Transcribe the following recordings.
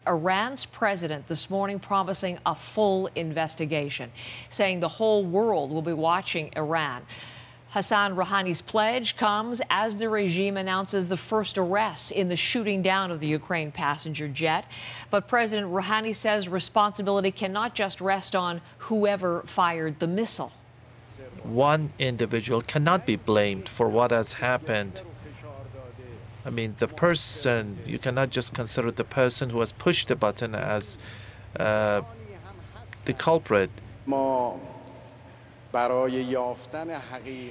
Iran's president this morning promising a full investigation, saying the whole world will be watching Iran. Hassan Rouhani's pledge comes as the regime announces the first arrests in the shooting down of the Ukraine passenger jet. But President Rouhani says responsibility cannot just rest on whoever fired the missile. One individual cannot be blamed for what has happened. I mean, the person, you cannot just consider the person who has pushed the button as the culprit.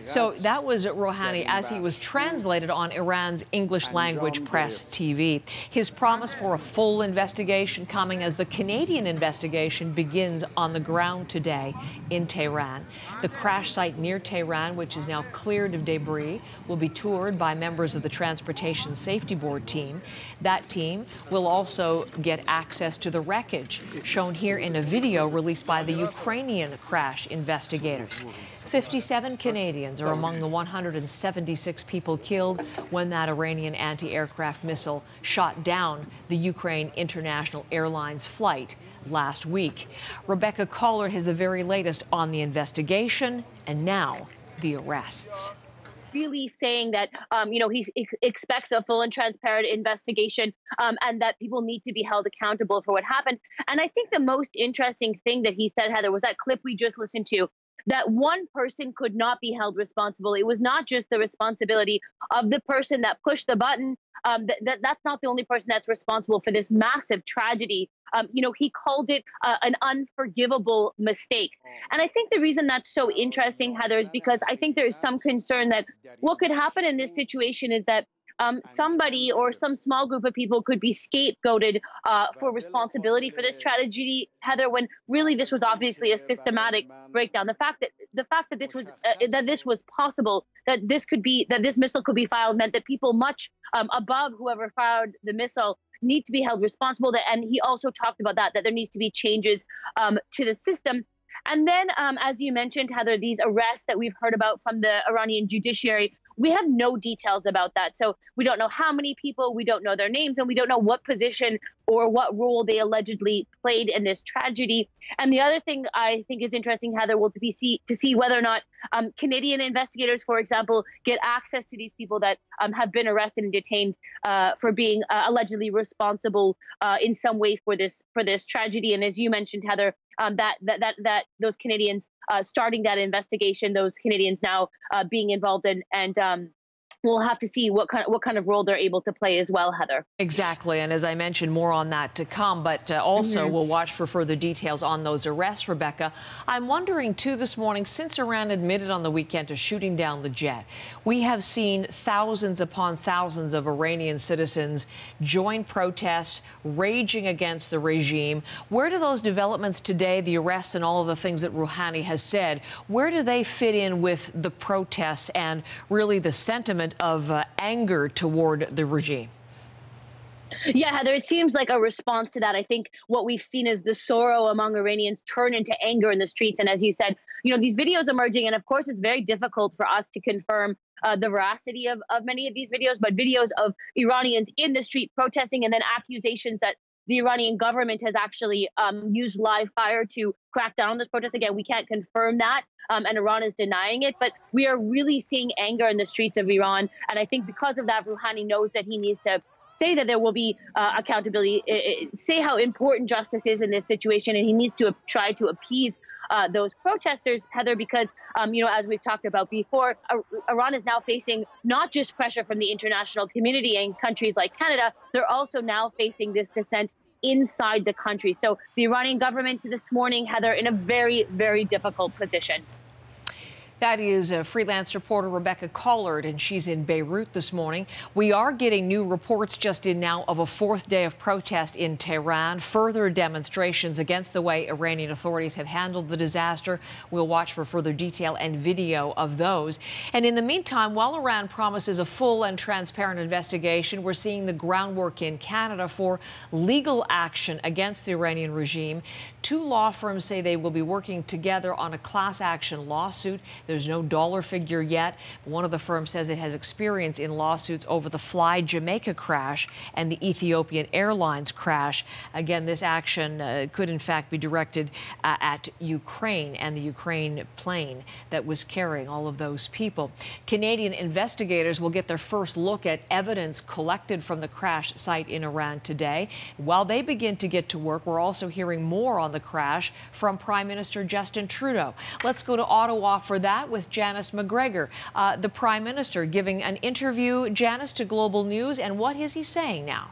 So that was Rouhani as he was translated on Iran's English language press TV. His promise for a full investigation coming as the Canadian investigation begins on the ground today in Tehran. The crash site near Tehran, which is now cleared of debris, will be toured by members of the Transportation Safety Board team. That team will also get access to the wreckage, shown here in a video released by the Ukrainian crash investigators. 57 Canadians are among the 176 people killed when that Iranian anti-aircraft missile shot down the Ukraine International Airlines flight last week. Rebecca Collard has the very latest on the investigation and now the arrests. Really saying that, he expects a full and transparent investigation and that people need to be held accountable for what happened. And I think the most interesting thing that he said, Heather, was that clip we just listened to, that one person could not be held responsible. It was not just the responsibility of the person that pushed the button. That's not the only person that's responsible for this massive tragedy. He called it an unforgivable mistake. And I think the reason that's so interesting, Heather, is because I think there is some concern that what could happen in this situation is that somebody or some small group of people could be scapegoated for responsibility for this tragedy, Heather, when really this was obviously a systematic breakdown. The fact that this was possible, that this missile could be fired, meant that people much above whoever fired the missile need to be held responsible. And he also talked about that there needs to be changes to the system. And then, as you mentioned, Heather, these arrests that we've heard about from the Iranian judiciary, we have no details about that. So we don't know how many people, we don't know their names, and we don't know what position or what role they allegedly played in this tragedy. And the other thing I think is interesting, Heather, will be to see whether or not Canadian investigators, for example, get access to these people that have been arrested and detained for being allegedly responsible in some way for this tragedy. And as you mentioned, Heather, that those Canadians starting that investigation, those Canadians now being involved in, and we'll have to see what kind of role they're able to play as well, Heather. Exactly. And as I mentioned, more on that to come. But also we'll watch for further details on those arrests, Rebecca. I'm wondering, too, this morning, since Iran admitted on the weekend to shooting down the jet, we have seen thousands upon thousands of Iranian citizens join protests, raging against the regime. Where do those developments today, the arrests and all of the things that Rouhani has said, where do they fit in with the protests and really the sentiment of anger toward the regime? Yeah, Heather, it seems like a response to that. I think what we've seen is the sorrow among Iranians turn into anger in the streets. And as you said, these videos emerging, and of course, it's very difficult for us to confirm the veracity of many of these videos, but videos of Iranians in the street protesting, and then accusations that the Iranian government has actually used live fire to crack down on this protest. Again, we can't confirm that, and Iran is denying it, but we are really seeing anger in the streets of Iran. And I think because of that, Rouhani knows that he needs to say that there will be accountability, say how important justice is in this situation, and he needs to try to appease those protesters, Heather, because, as we've talked about before, Iran is now facing not just pressure from the international community and countries like Canada, they're also now facing this dissent inside the country. So the Iranian government this morning, Heather, in a very, very difficult position. That is freelance reporter Rebecca Collard, and she's in Beirut this morning. We are getting new reports just in now of a fourth day of protest in Tehran, further demonstrations against the way Iranian authorities have handled the disaster. We'll watch for further detail and video of those. And in the meantime, while Iran promises a full and transparent investigation, we're seeing the groundwork in Canada for legal action against the Iranian regime. Two law firms say they will be working together on a class action lawsuit There's no dollar figure yet. One of the firms says it has experience in lawsuits over the Fly Jamaica crash and the Ethiopian Airlines crash. Again, this action could in fact be directed at Ukraine and the Ukraine plane that was carrying all of those people. Canadian investigators will get their first look at evidence collected from the crash site in Iran today. While they begin to get to work, we're also hearing more on the crash from Prime Minister Justin Trudeau. Let's go to Ottawa for that with Janice McGregor, the Prime Minister giving an interview, Janice, to Global News. And what is he saying now?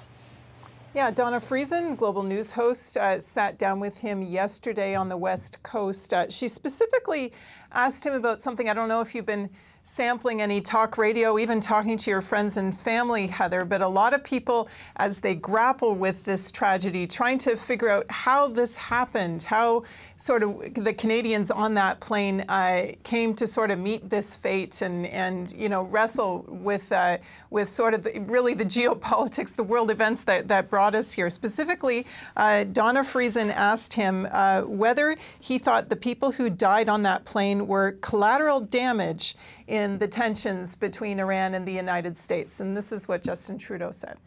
Yeah, Donna Friesen, Global News host, sat down with him yesterday on the West Coast. She specifically asked him about something. I don't know if you've been sampling any talk radio, even talking to your friends and family, Heather, but a lot of people, as they grapple with this tragedy, trying to figure out how this happened, how sort of the Canadians on that plane came to sort of meet this fate and you know, wrestle with sort of really the geopolitics, the world events that brought us here. Specifically, Donna Friesen asked him whether he thought the people who died on that plane were collateral damage in the tensions between Iran and the United States. And this is what Justin Trudeau said.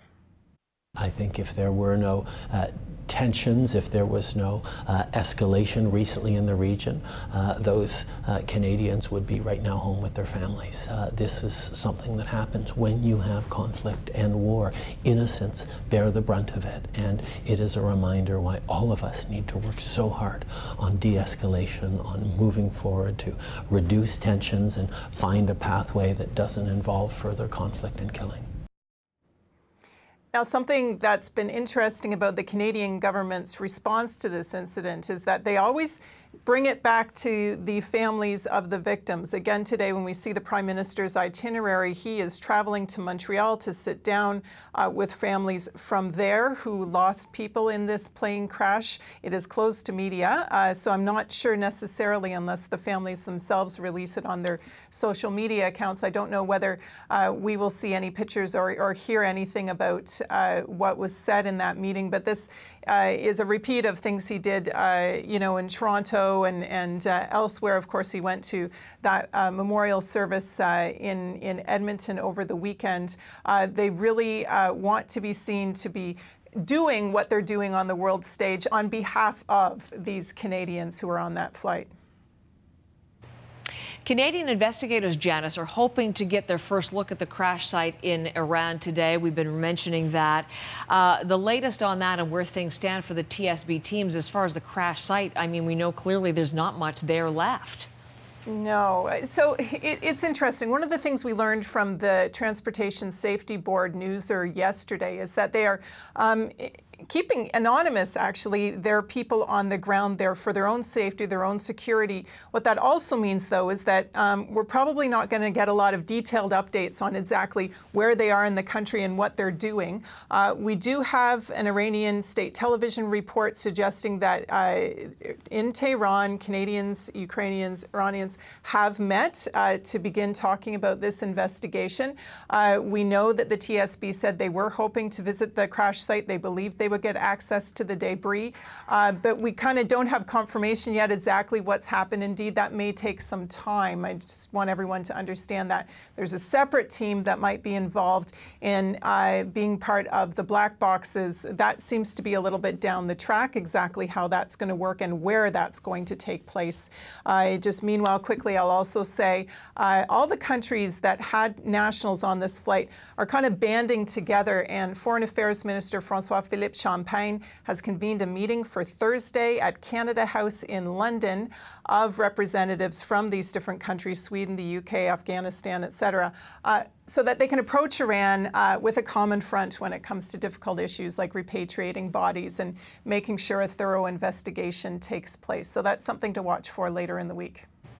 I think if there were no tensions, if there was no escalation recently in the region, those Canadians would be right now home with their families. This is something that happens when you have conflict and war. Innocents bear the brunt of it, and it is a reminder why all of us need to work so hard on de-escalation, on moving forward to reduce tensions and find a pathway that doesn't involve further conflict and killing. Now, something that's been interesting about the Canadian government's response to this incident is that they always bring it back to the families of the victims. Again, today, when we see the Prime Minister's itinerary, he is traveling to Montreal to sit down with families from there who lost people in this plane crash. It is closed to media, so I'm not sure necessarily, unless the families themselves release it on their social media accounts, I don't know whether we will see any pictures or hear anything about what was said in that meeting. But this is a repeat of things he did, you know, in Toronto and elsewhere. Of course, he went to that memorial service in Edmonton over the weekend. They really want to be seen to be doing what they're doing on the world stage on behalf of these Canadians who are on that flight. Canadian investigators, Janice, are hoping to get their first look at the crash site in Iran today. We've been mentioning that. The latest on that and where things stand for the TSB teams as far as the crash site, I mean, we know clearly there's not much there left. No. So it's interesting. One of the things we learned from the Transportation Safety Board newser yesterday is that they are keeping anonymous, actually, their people on the ground there for their own safety, their own security. What that also means, though, is that we're probably not going to get a lot of detailed updates on exactly where they are in the country and what they're doing. We do have an Iranian state television report suggesting that in Tehran, Canadians, Ukrainians, Iranians have met to begin talking about this investigation. We know that the TSB said they were hoping to visit the crash site. They believed they would get access to the debris, but we kind of don't have confirmation yet exactly what's happened. Indeed, that may take some time. I just want everyone to understand that there's a separate team that might be involved in being part of the black boxes. That seems to be a little bit down the track, exactly how that's going to work and where that's going to take place. Just meanwhile, quickly, I'll also say all the countries that had nationals on this flight are kind of banding together, and Foreign Affairs Minister François-Philippe Champagne has convened a meeting for Thursday at Canada House in London of representatives from these different countries, Sweden, the UK, Afghanistan, etc., so that they can approach Iran with a common front when it comes to difficult issues like repatriating bodies and making sure a thorough investigation takes place. So that's something to watch for later in the week.